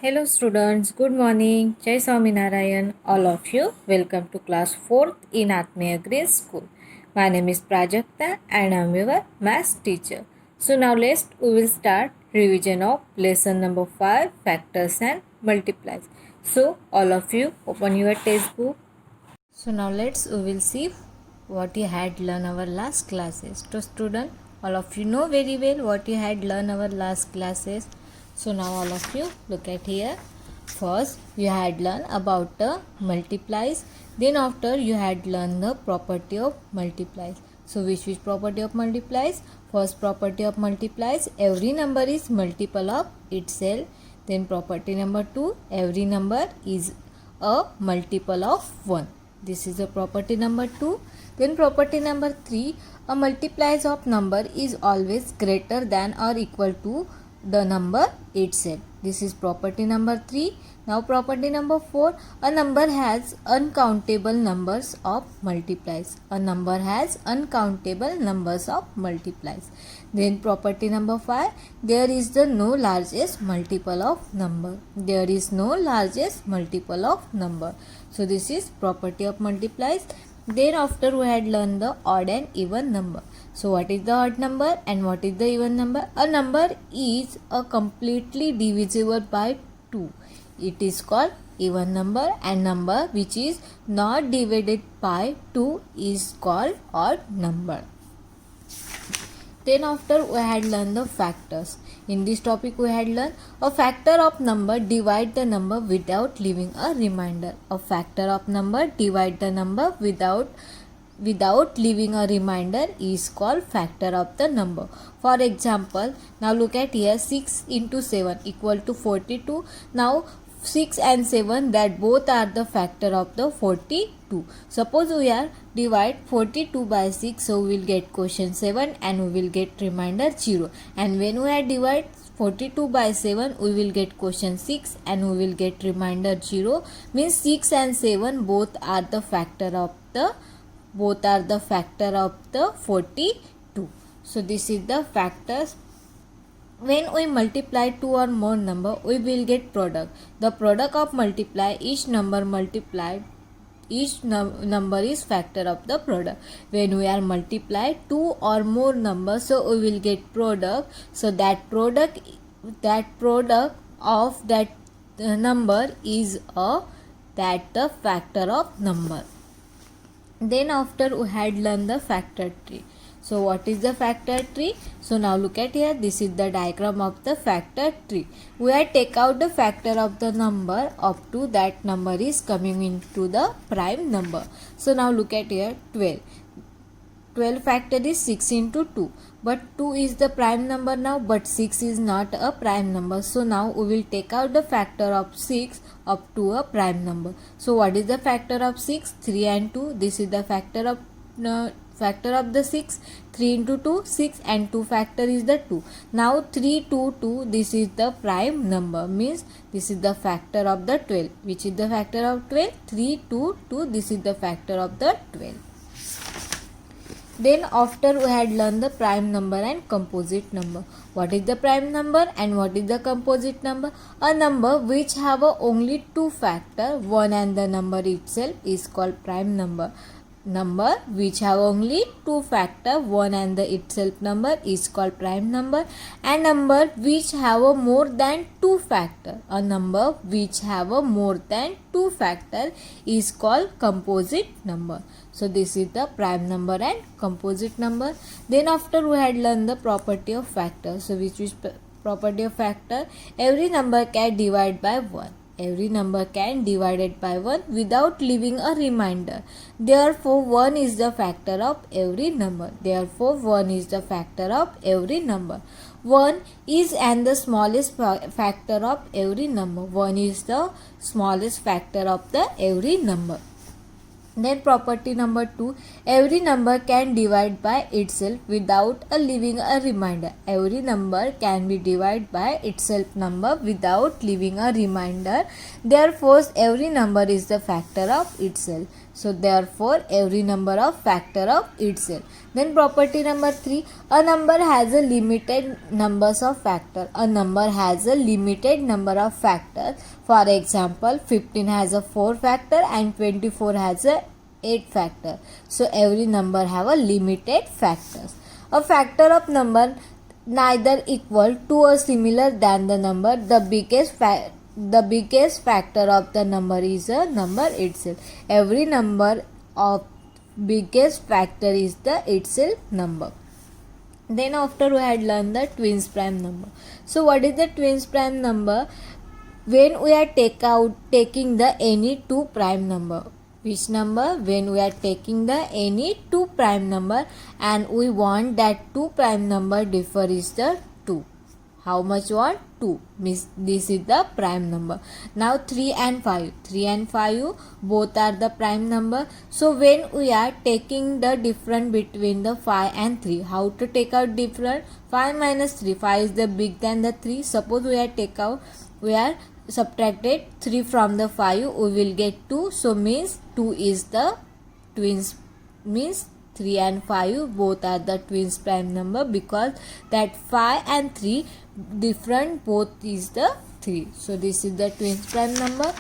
Hello students, good morning. Jai Swaminarayan, all of you. Welcome to class 4th in Atmeya Green School. My name is Prajakta and I am your maths teacher. So now we will start revision of lesson number 5, factors and multiplies. So all of you open your textbook. So now we will see what you had learned our last classes. So student, all of you know very well what you had learned our last classes. So now all of you look at here. First you had learned about the multiplies. Then after you had learned the property of multiplies. So which property of multiplies? First property of multiplies, every number is multiple of itself. Then property number 2, every number is a multiple of 1. This is the property number 2. Then property number 3, a multiplies of number is always greater than or equal to the number itself. This is property number 3. Now property number 4, a number has uncountable numbers of multiplies. A number has uncountable numbers of multiplies. Then property number 5, there is the no largest multiple of number. There is no largest multiple of number. So this is property of multiplies. Then after we had learned the odd and even number. So what is the odd number and what is the even number? A number is a completely divisible by 2. It is called even number, and number which is not divided by 2 is called odd number. Then after we had learned the factors. In this topic we had learned a factor of number divide the number without leaving a remainder. A factor of number divide the number without leaving a remainder is called factor of the number. For example, now look at here, 6 into 7 equal to 42. Now 6 and 7, that both are the factor of the 42. Suppose we are divide 42 by 6, so we will get quotient 7 and we will get remainder 0. And when we are divide 42 by 7, we will get quotient 6 and we will get remainder 0. Means 6 and 7 both are the factor of the 42. So this is the factors. When we multiply two or more number, we will get product. The product of multiply, each number multiplied, number is factor of the product. When we are multiply two or more numbers, so we will get product. So that product of that number is the factor of number. Then after we had learned the factor tree. So what is the factor tree? So now look at here, this is the diagram of the factor tree. We have take out the factor of the number up to that number is coming into the prime number. So now look at here, 12. 12 factor is 6 into 2. But 2 is the prime number now, but 6 is not a prime number. So now we will take out the factor of 6 up to a prime number. So what is the factor of 6? 3 and 2. This is the factor of the 6. 3 into 2, 6, and 2 factor is the 2. Now 3, 2, 2, this is the prime number, means this is the factor of the 12. Which is the factor of 12? 3, 2, 2, this is the factor of the 12. Then after we had learned the prime number and composite number. What is the prime number and what is the composite number? A number which have only two factor, 1 and the number itself, is called prime number. Number which have only two factor, 1 and the itself number, is called prime number. And number which have more than two factor, a number which have more than two factor, is called composite number. So this is the prime number and composite number. Then after we had learned the property of factor. So which is property of factor? Every number can divide by 1. Every number can divided by 1 without leaving a remainder. Therefore 1 is the factor of every number. Therefore 1 is the factor of every number. 1 is and the smallest factor of every number. 1 is the smallest factor of the every number. Then property number 2, every number can divide by itself without leaving a remainder. Every number can be divided by itself number without leaving a remainder. Therefore every number is the factor of itself. So therefore every number of factor of itself. Then property number 3, a number has a limited numbers of factor. A number has a limited number of factors. For example, 15 has a 4 factor and 24 has a 8 factor. So every number have a limited factors. A factor of number neither equal to or similar than the number. The biggest factor of the number is a number itself. Every number of biggest factor is the itself number. Then after we had learned the twins prime number. So what is the twins prime number? When we are taking the any two prime number. Which number? When we are taking the any two prime number and we want that two prime number differ is the 2. How much want? 2. Means this is the prime number. Now 3 and 5. 3 and 5 both are the prime number. So when we are taking the difference between the 5 and 3, how to take out difference? 5 minus 3. 5 is the big than the 3. Suppose we are subtracted 3 from the 5, we will get 2. So means 2 is the twins, means 3 and 5 both are the twins prime number, because that 5 and 3 different both is the 3. So this is the twins prime number.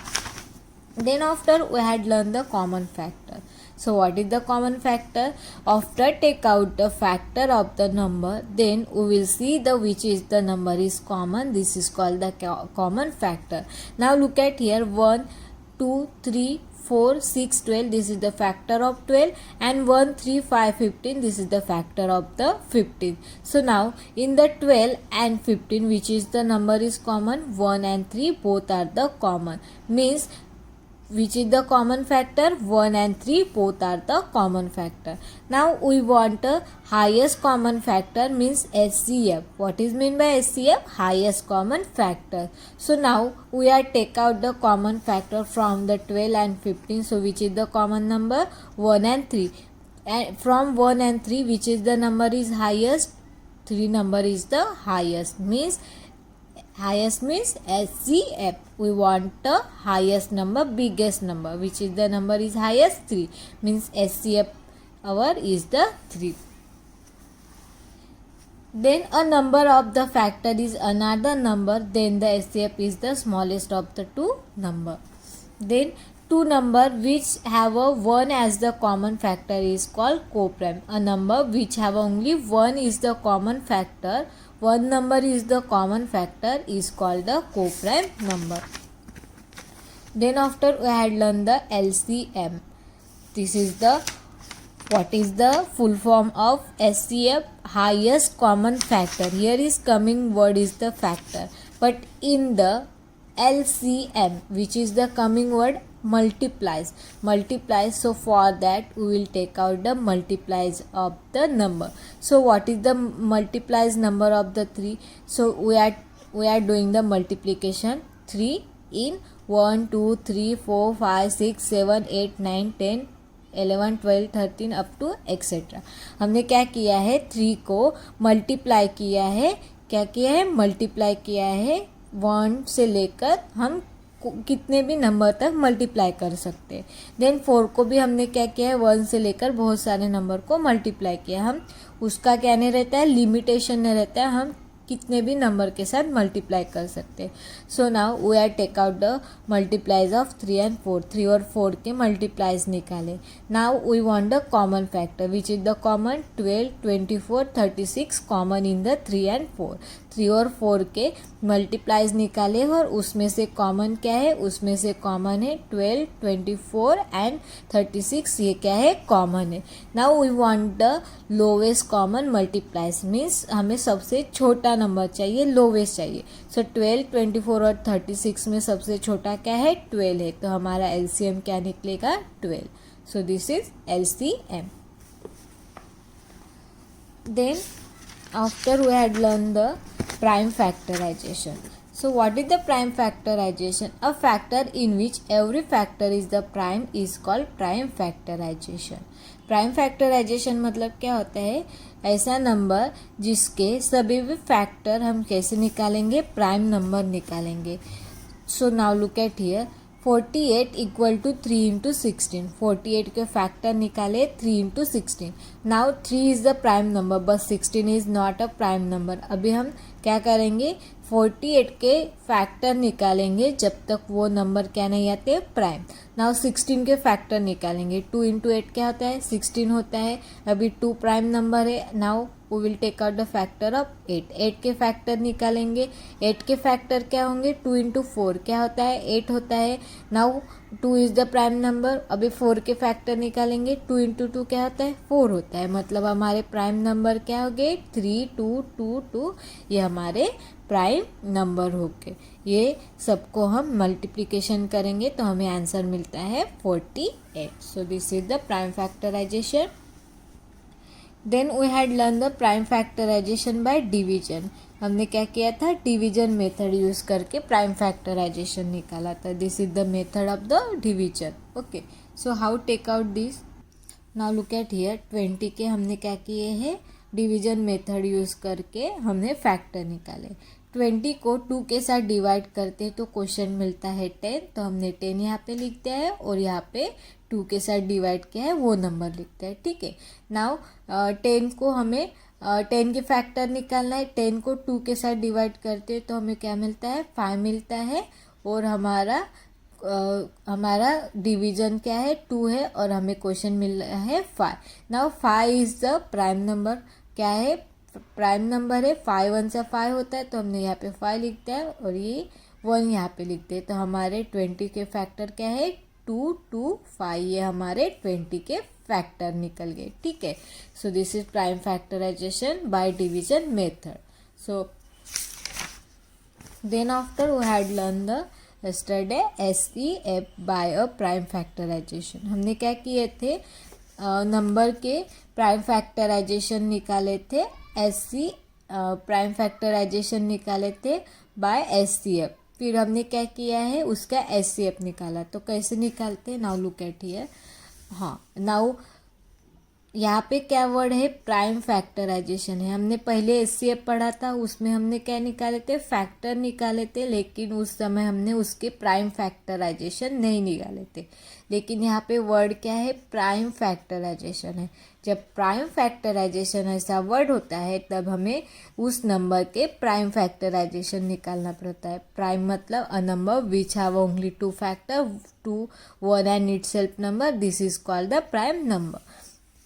Then after we had learned the common factor. So what is the common factor? After take out the factor of the number, then we will see the which is the number is common. This is called the common factor. Now look at here, 1, 2, 3, 4, 6, 12. This is the factor of 12, and 1, 3, 5, 15. This is the factor of the 15. So now in the 12 and 15, which is the number is common? 1 and 3 both are the common. Means which is the common factor? 1 and 3 both are the common factor. Now we want a highest common factor, means HCF. What is mean by HCF? Highest common factor. So now we are take out the common factor from the 12 and 15. So which is the common number? 1 and 3. And from 1 and 3, which is the number is highest? 3 number is the highest. Means HCF. We want the highest number, biggest number. Which is the number is highest? 3. Means HCF our is the 3. Then a number of the factor is another number. Then the HCF is the smallest of the two number. Then two number which have a 1 as the common factor is called coprime. A number which have only 1 is the common factor, one number is the common factor, is called the coprime number. Then after we had learned the LCM. This is the, what is the full form of HCF? Highest common factor. Here is coming word is the factor, but in the LCM, which is the coming word, multiplies. So for that we will take out the multiplies of the number. So what is the multiplies number of the 3? So we are doing the multiplication 3 in 1, 2, 3, 4, 5, 6, 7, 8, 9, 10, 11, 12, 13 up to etcetera. हमने क्या किया है? 3 को multiply किया है. क्या किया है? मल्टीप्लाई किया है. 1 से लेकर हम कितने भी नंबर तक मल्टीप्लाई कर सकते हैं. देन 4 को भी हमने क्या किया है? 1 से लेकर बहुत सारे नंबर को मल्टीप्लाई किया. हम उसका क्या नहीं रहता है? लिमिटेशन नहीं रहता है. हम कितने भी नंबर के साथ मल्टीप्लाई कर सकते हैं. So now we are take out the multiplies of 3 and 4. 3 और 4 के मल्टीप्लाइज निकाले. Now we want the common factor which is the common. 12, 24, 36 common in the 3 and 4. 3 और 4 के मल्टीप्लाइज निकाले और उसमें से कॉमन क्या है? उसमें से कॉमन है 12, 24 एंड 36. ये क्या है? कॉमन है. Now we want the lowest common multiplies. Means हमें सबसे छोटा नंबर चाहिए, लोवेस्ट चाहिए. सो 12, 24 और 36 में सबसे छोटा क्या है? 12 है. तो हमारा LCM क्या निकलेगा? 12. So this is LCM. Then after we had learned the prime factorization. So what is the prime factorization? A factor in which every factor is the prime is called prime factorization. Prime factorization मतलब क्या होता है? ऐसा number जिसके सभी भी factor हम कैसे निकालेंगे? प्राइम नंबर निकालेंगे. So now look at here. 48 equal to 3 into 16। 48 के फैक्टर निकाले 3 into 16। Now 3 is the prime number but 16 is not a prime number. अभी हम क्या करेंगे, 48 के फैक्टर निकालेंगे जब तक वो नंबर क्या नहीं आते, प्राइम। नाउ 16 के फैक्टर निकालेंगे। 2 इंटू 8 क्या होता है, 16 होता है। अभी 2 प्राइम नंबर है। Now we will take out the factor of 8। 8 के फैक्टर निकालेंगे। 8 के फैक्टर क्या होंगे, 2 इंटू 4 क्या होता है, 8 होता है। Now 2 is the prime number. अभी 4 के फैक्टर निकालेंगे। 2 इंटू 2 क्या होता है, 4 होता है। मतलब हमारे प्राइम नंबर क्या हो गए, 3 2 2 2। ये हमारे प्राइम नंबर हो गए। ये सबको हम मल्टीप्लिकेशन करेंगे तो हमें आंसर मिलता है 48। So this is the prime factorization. Then we had learn the prime factorization by division. हमने क्या किया था, डिवीजन मेथड यूज करके प्राइम फैक्टराइजेशन निकाला था। This is the method of the division. Okay, so how take out this. Now look at here, 20 के हमने क्या किए हैं, डिवीजन मेथड यूज करके हमने फैक्टर निकाले। 20 को 2 के साथ डिवाइड करते तो क्वेश्चन मिलता है 10, तो हमने 10 यहाँ पे लिख दिया है और यहाँ पे 2 के साथ डिवाइड किया है वो नंबर लिखते हैं, ठीक है। नाउ 10 को हमें 10 के फैक्टर निकालना है। 10 को 2 के साथ डिवाइड करते तो हमें क्या मिलता है, 5 मिलता है। और हमारा डिवीजन क्या है, 2 है और हमें क्वेश्चन मिल रहा है 5। Now 5 is the prime number. क्या है, प्राइम नंबर है। 5 1 से 5 होता है तो हमने यहाँ पे 5 लिखते हैं और ये 1 यहाँ पे लिखते हैं। तो हमारे 20 के फैक्टर क्या है, 2 2 5। ये हमारे 20 के फैक्टर निकल गए, ठीक है। So this is prime factorization by division method. So then after we had learn the yesterday SEF by a prime factorization. हमने क्या किए थे, नंबर के प्राइम फैक्टराइजेशन निकाले थे। SC प्राइम फैक्टराइजेशन निकाले थे बाय SCF। फिर हमने क्या किया है, उसका SCF निकाला। तो कैसे निकालते हैं, नाउ लुक एट हियर। हाँ, नाउ यहाँ पे क्या वर्ड है, प्राइम फैक्टराइजेशन है। हमने पहले SCF पढ़ा था, उसमें हमने क्या निकाले थे, फैक्टर निकाले थे, लेकिन उस समय हमने उसके प्राइम फैक्टराइजेशन नहीं निकाले थे। लेकिन यहाँ पे वर्ड क्या है, प्राइम फैक्टराइजेशन है। जब प्राइम फैक्टराइजेशन ऐसा वर्ड होता है तब हमें उस नंबर के प्राइम फैक्टराइजेशन निकालना पड़ता है। प्राइम मतलब a number which have only 2 factor, 2 1 and itself number, this is called the prime number.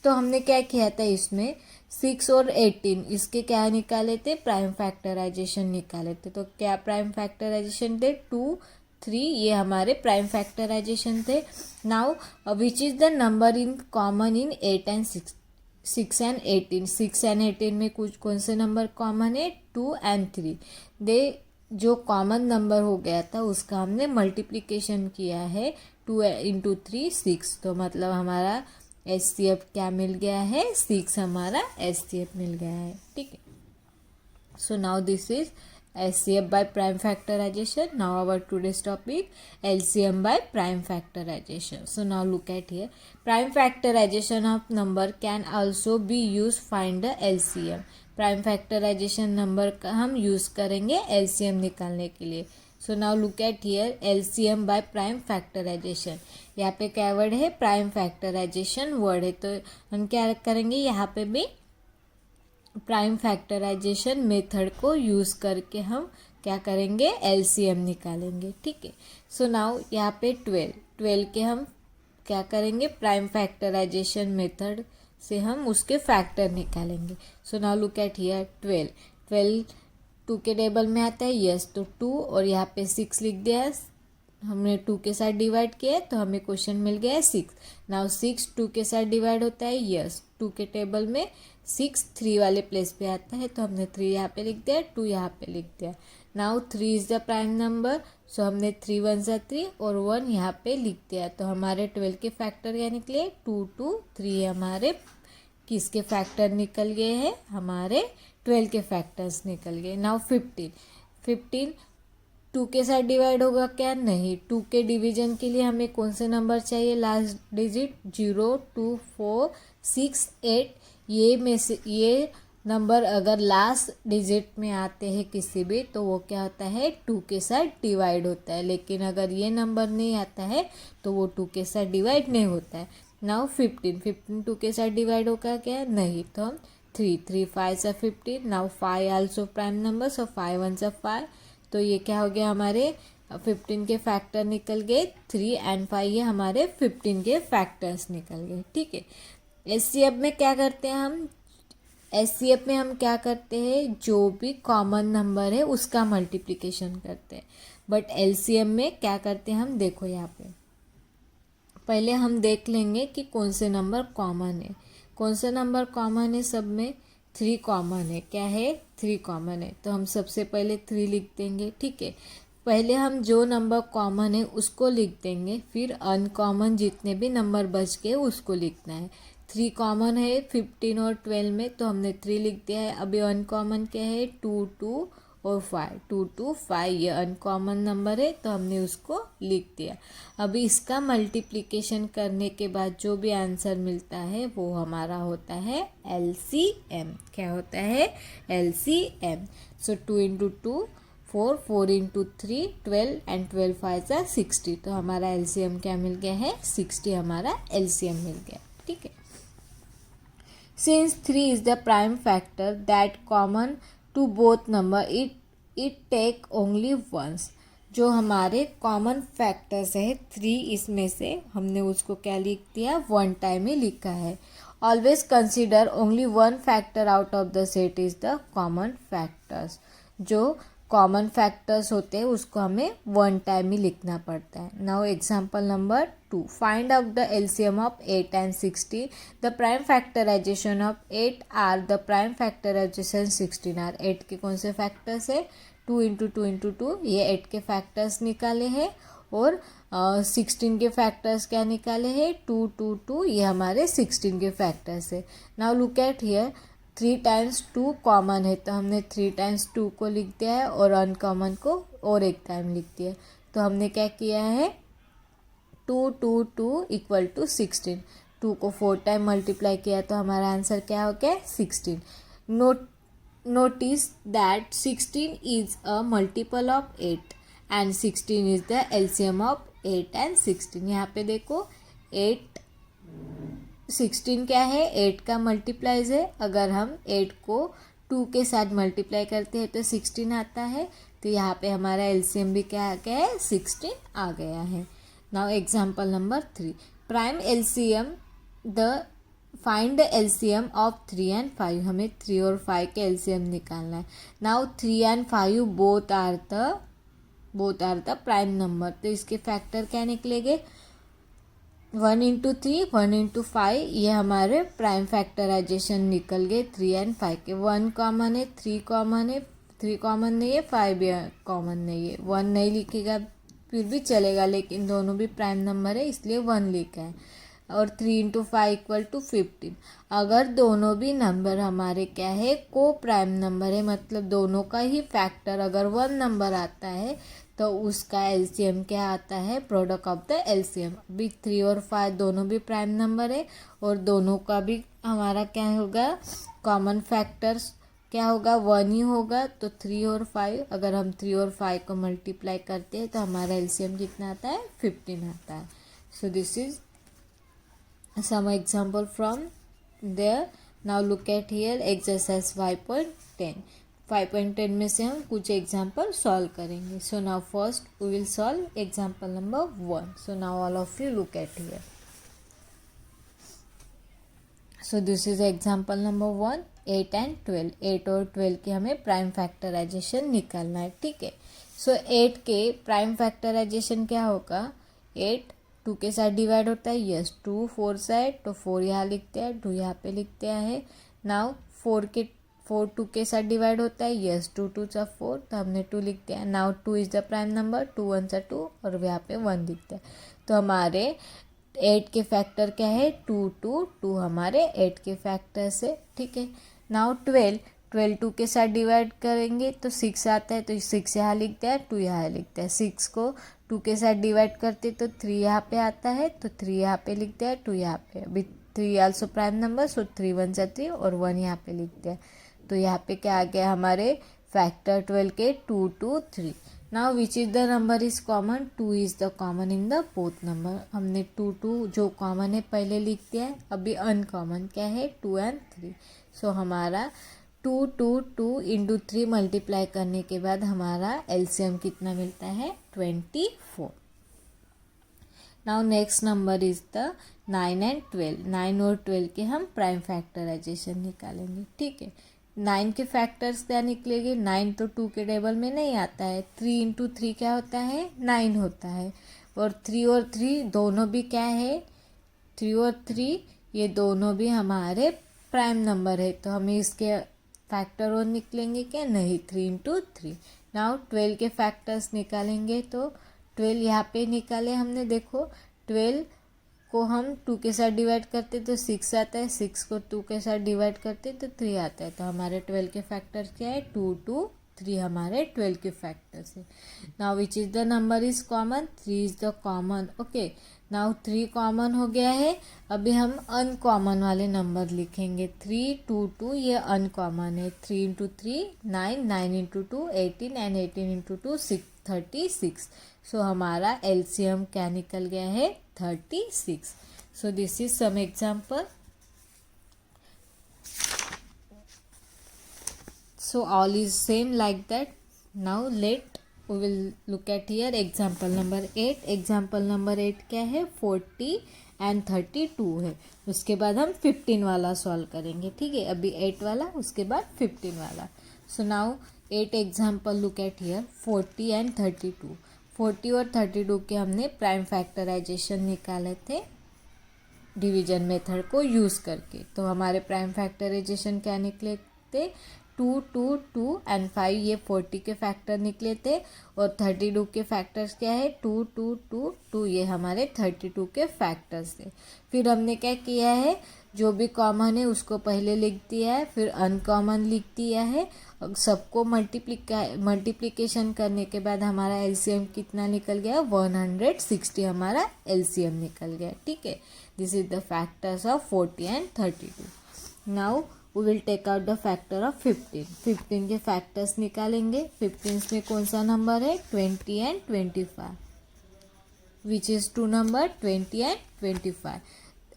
तो हमने क्या किया था, इसमें 6 और 18 इसके क्या निकाले थे, प्राइम फैक्टराइजेशन निकाले थे। तो क्या प्राइम फैक्टराइजेशन थे, 2 3, ये हमारे प्राइम फैक्टराइजेशन थे। Now which is the number in common in 8 and 6 and 18। 6 and 18 में कुछ कौन से नंबर कॉमन है, 2 एंड 3। दे जो कॉमन नंबर हो गया था उसका हमने मल्टीप्लिकेशन किया है, 2 इंटू 3 6। तो मतलब हमारा SCF क्या मिल गया है, 6 हमारा SCF मिल गया है, ठीक है। So now this is SCF by prime factorization. Now our today's topic, LCM by prime factorization. So now look at here. Prime factorization of number can also be used find the LCM. Prime factorization number का हम use करेंगे LCM निकालने के लिए। So now look at here, LCM by prime factorization. यहाँ पे क्या word है, प्राइम फैक्टराइजेशन वर्ड है। तो हम क्या करेंगे, यहाँ पे भी प्राइम फैक्टराइजेशन मेथड को यूज़ करके हम क्या करेंगे, LCM निकालेंगे, ठीक है। सो नाउ यहाँ पे 12 के हम क्या करेंगे, प्राइम फैक्टराइजेशन मेथड से हम उसके फैक्टर निकालेंगे। So now look at here, 12 2 के टेबल में आता है, यस। तो 2 और यहाँ पे 6 लिख दिया है, हमने 2 के साथ डिवाइड किया है तो हमें क्वेश्चन मिल गया है 6। नाउ 6 2 के साथ डिवाइड होता है, यस। 2 के टेबल में 6 3 वाले प्लेस पे आता है तो हमने 3 यहाँ पे लिख दिया, 2 यहाँ पे लिख दिया। Now 3 is the prime number, so हमने 3 1 सा 3 और 1 यहाँ पे लिख दिया। तो हमारे 12 के फैक्टर क्या निकले, 2 2 3 हमारे किसके फैक्टर निकल गए हैं, हमारे 12 के फैक्टर्स निकल गए। नाउ 15 2 के साथ डिवाइड होगा क्या, नहीं। 2 के डिवीजन के लिए हमें कौन से नंबर चाहिए, लास्ट डिजिट 0 2 4 6 8। ये में से ये नंबर अगर लास्ट डिजिट में आते हैं किसी भी तो वो क्या होता है 2 के साथ डिवाइड होता है, लेकिन अगर ये नंबर नहीं आता है तो वो 2 के साथ डिवाइड नहीं होता है। नाउ 15 2 के साथ डिवाइड होगा क्या, नहीं, तो हम 3 5 15। नाउ 5 आल्सो प्राइम नंबर, सो 5 1 5, तो ये क्या हो गया हमारे 15 के फैक्टर निकल गए 3 एंड 5, ये हमारे 15 के फैक्टर्स निकल गए। ठीक है, एचसीएफ में क्या करते हैं हम, एचसीएफ में हम क्या करते हैं, जो भी कॉमन नंबर है उसका मल्टीप्लिकेशन करते हैं। बट एलसीएम में क्या करते हैं हम, देखो यहाँ पे पहले हम देख लेंगे कि कौन से नंबर कॉमन है। कौन सा नंबर कॉमन है, सब में 3 कॉमन है। क्या है, 3 कॉमन है, तो हम सबसे पहले 3 लिख देंगे। ठीक है, पहले हम जो नंबर कॉमन है उसको लिख देंगे, फिर अनकॉमन जितने भी नंबर बच गए उसको लिखना है। 3 कॉमन है 15 और 12 में, तो हमने 3 लिख दिया है। अभी अनकॉमन क्या है, 2 2 और 5, 2 2 5, ये अनकॉमन नंबर है तो हमने उसको लिख दिया। अभी इसका मल्टीप्लिकेशन करने के बाद जो भी आंसर मिलता है वो हमारा होता है एलसीएम। क्या होता है, LCM. So 2 into 2 4, 4 into 3 12 and 12 5 60, तो हमारा एलसीएम क्या मिल गया है, 60 हमारा एलसीएम मिल गया। ठीक है, since 3 is the prime factor that common to both number, it take only once. जो हमारे कॉमन फैक्टर्स है 3, इसमें से हमने उसको क्या लिख दिया, 1 टाइम ही लिखा है। Always consider only 1 factor out of the set is the common factors. जो कॉमन फैक्टर्स होते हैं उसको हमें 1 टाइम ही लिखना पड़ता है। Now example number 2, find out the LCM of 8 and 60। The prime factorization of 8 are the prime factorization 16 are. 8 के कौन से फैक्टर्स है, 2 इंटू 2 इंटू 2, ये 8 के फैक्टर्स निकाले हैं। और 16 के फैक्टर्स क्या निकाले हैं, 2 2 2, ये हमारे 16 के फैक्टर्स है। Now look at here, 3 times 2 common है, तो हमने 3 टाइम्स 2 को लिख दिया है और अनकॉमन को और एक टाइम लिख दिया। तो हमने क्या किया है, 2 2 2 इक्वल टू 16, 2 को 4 टाइम मल्टीप्लाई किया तो हमारा आंसर क्या हो गया, 16। Notice that 16 is a multiple of 8 and 16 is the LCM of 8 and 16। यहाँ पे देखो 8 16 क्या है, 8 का मल्टीप्लाइज है। अगर हम 8 को 2 के साथ मल्टीप्लाई करते हैं तो 16 आता है, तो यहाँ पे हमारा एलसीएम भी क्या आ गया है, 16 आ गया है। Now example number 3, prime LCM the find the LCM of 3 and 5। हमें 3 और 5 के एलसीएम निकालना है। Now 3 and 5 both are the prime number, तो इसके फैक्टर क्या निकलेंगे, 1 इंटू 3 1 इंटू 5, ये हमारे प्राइम फैक्टराइजेशन निकल गए 3 एंड 5 के। 1 कॉमन है, 3 कॉमन है, 3 कॉमन नहीं है, 5 भी कॉमन नहीं है। 1 नहीं लिखेगा फिर भी चलेगा, लेकिन दोनों भी प्राइम नंबर है इसलिए 1 लिखा है। और 3 इंटू 5 इक्वल टू 15। अगर दोनों भी नंबर हमारे क्या है, को प्राइम नंबर है, मतलब दोनों का ही फैक्टर अगर 1 नंबर आता है तो उसका एलसीएम क्या आता है, प्रोडक्ट ऑफ द एलसीएम। अभी 3 और 5 दोनों भी प्राइम नंबर है और दोनों का भी हमारा क्या होगा, कॉमन फैक्टर्स क्या होगा, 1 ही होगा। तो 3 और 5, अगर हम 3 और 5 को मल्टीप्लाई करते हैं तो हमारा एलसीएम कितना आता है, 15 आता है। So this is some example from there. Now look at here exercise 5.10. 5.10 में से हम कुछ एग्जाम्पल सॉल्व करेंगे. So now first we will solve example number 1. So now all of you look at here. So this is example number 1. 8 and 12. 8 और 12 के हमें prime factorisation निकालना है. ठीक है. सो 8 के प्राइम फैक्टराइजेशन क्या होगा, 8 2 के साथ डिवाइड होता है. यस 2 4 साइड, तो 4 यहाँ लिखते हैं, 2 यहाँ पे लिखते हैं. नाउ 4 2 के साथ डिवाइड होता है. यस 2 2 सा 4, तो हमने 2 लिख दिया. Now 2 is the prime number, 2 1 सा 2 और यहाँ पे 1 लिखते हैं. तो हमारे 8 के फैक्टर क्या है, 2 2 2 हमारे 8 के फैक्टर से. ठीक है. नाउ 12 2 के साथ डिवाइड करेंगे तो 6 आता है, तो 6 यहाँ लिखते हैं, 2 यहाँ लिखते हैं. 6 को 2 के साथ डिवाइड करते तो 3 यहाँ पे आता है, तो 3 यहाँ पे लिखते हैं, 2 यहाँ पे. अभी 3 आल्सो प्राइम नंबर, सो 3 1 सा 3 और 1 यहाँ पे लिखते हैं. तो यहाँ पे क्या आ गया हमारे फैक्टर 12 के 2 2 3। Now which is the number is common, 2 is the common in the both number. हमने 2 2 जो कॉमन है पहले लिख दिया है, अभी अनकॉमन क्या है 2 एंड 3। सो हमारा 2 2 2 इंटू 3 मल्टीप्लाई करने के बाद हमारा एलसीएम कितना मिलता है 24। Now next number is the 9 and 12। 9 और 12 के हम प्राइम फैक्टराइजेशन निकालेंगे, ठीक है। 9 के फैक्टर्स क्या निकलेंगे, 9 तो 2 के टेबल में नहीं आता है, 3 इंटू 3 क्या होता है 9 होता है, और 3 दोनों भी क्या है 3 और 3 ये दोनों भी हमारे प्राइम नंबर है, तो हमें इसके फैक्टर और निकलेंगे क्या, नहीं 3 इंटू 3। नाउ 12 के फैक्टर्स निकालेंगे, तो 12 यहाँ पे निकाले हमने, देखो 12 को हम 2 के साथ डिवाइड करते तो 6 आता है, 6 को 2 के साथ डिवाइड करते तो 3 आता है, तो हमारे 12 के फैक्टर्स क्या है 2 2 3 हमारे 12 के फैक्टर्स है। Now which is the number is common, 3 is the common, okay. Now 3 common हो गया है, अभी हम अनकॉमन वाले नंबर लिखेंगे। 3 2 2 ये अनकॉमन है, 3 into 3 9, 9 into 2 18 and 18 into 2 36। So हमारा एलसीएम क्या निकल गया है 36। So this is some example. So all is same like that. Now we will look at here example number 8. example number 8 क्या है 40 and 32 है, उसके बाद हम 15 वाला सॉल्व करेंगे, ठीक है। अभी 8 वाला, उसके बाद 15 वाला। So now 8 example look at here 40 and 32। 40 और 32 के हमने प्राइम फैक्टराइजेशन निकाले थे डिवीजन मेथड को यूज़ करके, तो हमारे प्राइम फैक्टराइजेशन क्या निकले थे 2 2 2 एंड 5 ये 40 के फैक्टर निकले थे, और 32 के फैक्टर्स क्या है 2 2 2 2 ये हमारे 32 के फैक्टर्स थे। फिर हमने क्या किया है, जो भी कॉमन है उसको पहले लिख दिया है, फिर अनकॉमन लिख दिया है, सबको मल्टीप्लिकेशन करने के बाद हमारा एलसीएम कितना निकल गया 160 हमारा एलसीएम निकल गया, ठीक है। This is the factors of 40 and 32। Now we will take out the factor of 15। 15 के फैक्टर्स निकालेंगे। 15 में कौन सा नंबर है 20 and 25, which is 2 number 20 and 25।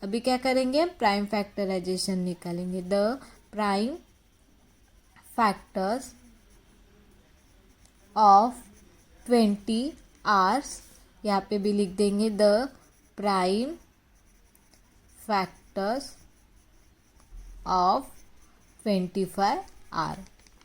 अभी क्या करेंगे हम प्राइम फैक्टराइजेशन निकालेंगे। The prime factors of 20 ours, यहाँ पे भी लिख देंगे the prime factors of 25 are,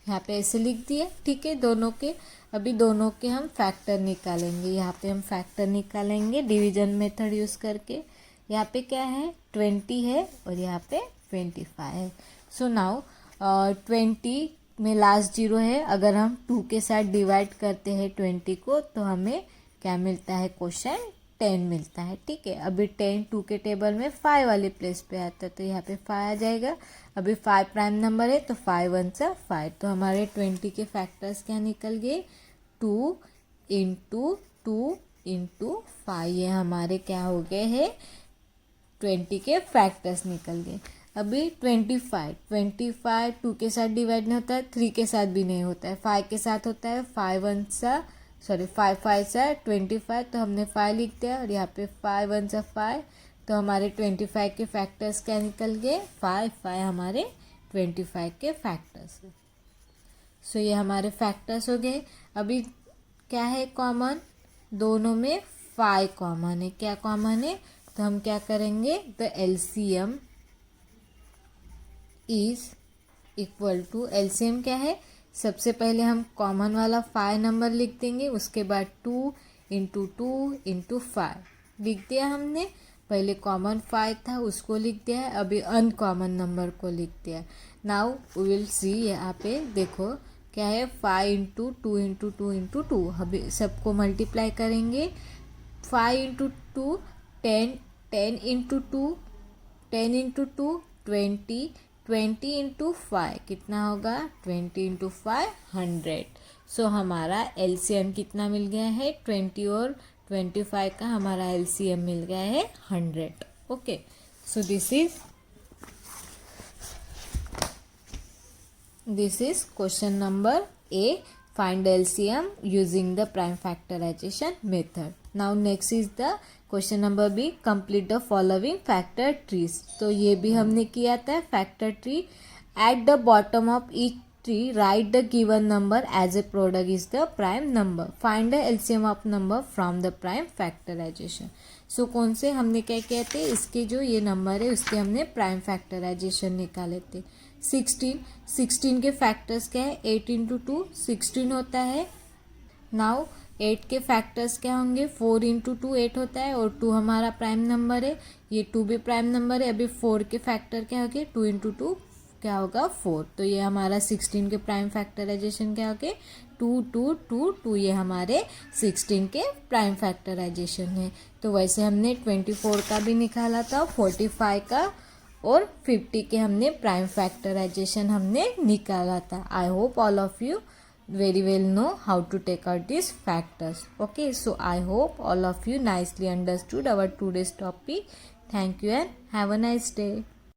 यहाँ पे ऐसे लिख दिए, ठीक है। दोनों के अभी दोनों के हम फैक्टर निकालेंगे। यहाँ पे हम फैक्टर निकालेंगे डिवीजन मेथड यूज़ करके। यहाँ पे क्या है 20 है और यहाँ पे 25 है। सो नाउ 20 में लास्ट जीरो है, अगर हम 2 के साथ डिवाइड करते हैं 20 को तो हमें क्या मिलता है क्वेश्चन 10 मिलता है, ठीक है। अभी 10 2 के टेबल में 5 वाले प्लेस पे आता है, तो यहाँ पे 5 आ जाएगा। अभी 5 प्राइम नंबर है तो 5 1 सा 5, तो हमारे 20 के फैक्टर्स क्या निकल गए 2 इंटू 2 इंटू 5, ये हमारे क्या हो गए हैं 20 के फैक्टर्स निकल गए। अभी 25 2 के साथ डिवाइड नहीं होता है, 3 के साथ भी नहीं होता है, 5 के साथ होता है। 5 5 सा 25, तो हमने 5 लिख दिया, और यहाँ पे 5 1 सा 5, तो हमारे 25 के फैक्टर्स क्या निकल गए 5 हमारे 25 के फैक्टर्स है। सो ये हमारे फैक्टर्स हो गए। अभी क्या है कॉमन, दोनों में 5 कॉमन है। क्या कॉमन है, तो हम क्या करेंगे the LCM is equal to, LCM क्या है सबसे पहले हम कॉमन वाला 5 नंबर लिख देंगे, उसके बाद 2 इंटू 2 इंटू 5 लिख दिया हमने। पहले कॉमन 5 था उसको लिख दिया है, अभी अनकॉमन नंबर को लिख दिया। नाउ वी विल सी, यहाँ पे देखो क्या है 5 इंटू 2 इंटू 2 इंटू 2, अभी सबको मल्टीप्लाई करेंगे। 5 इंटू 2 10, 10 इंटू 2 10 इंटू 2 20, 20 इंटू 5 कितना होगा 20 इंटू 5 100। सो हमारा एलसीएम कितना मिल गया है 20 और 25 का हमारा एलसीएम मिल गया है 100। Okay, so this is This is question number A. Find LCM using the prime factorization method. Now next is the question number B. Complete the following factor trees. तो ये भी हमने किया था factor tree. At the bottom of each tree, write the given number as a product is the prime number. Find the LCM of number from the prime factorization. सो कौन से हमने क्या किया थे, इसके जो ये नंबर है उसके हमने प्राइम फैक्टराइजेशन निकाले थे. 16 के फैक्टर्स क्या है, 8 इंटू 2 16 होता है. नाउ 8 के फैक्टर्स क्या होंगे, 4 इंटू 2 8 होता है और 2 हमारा प्राइम नंबर है, ये 2 भी प्राइम नंबर है. अभी 4 के फैक्टर क्या होंगे, 2 इंटू 2 क्या होगा 4. तो ये हमारा 16 के प्राइम फैक्टराइजेशन क्या होंगे 2 2 2 2. ये हमारे 16 के प्राइम फैक्टराइजेशन है. तो वैसे हमने 24 का भी निकाला था, 45 का और 50 के हमने प्राइम फैक्टराइजेशन हमने निकाला था. I hope all of you very well know how to take out these factors. Okay, so I hope all of you nicely understood our today's topic. Thank you and have a nice day.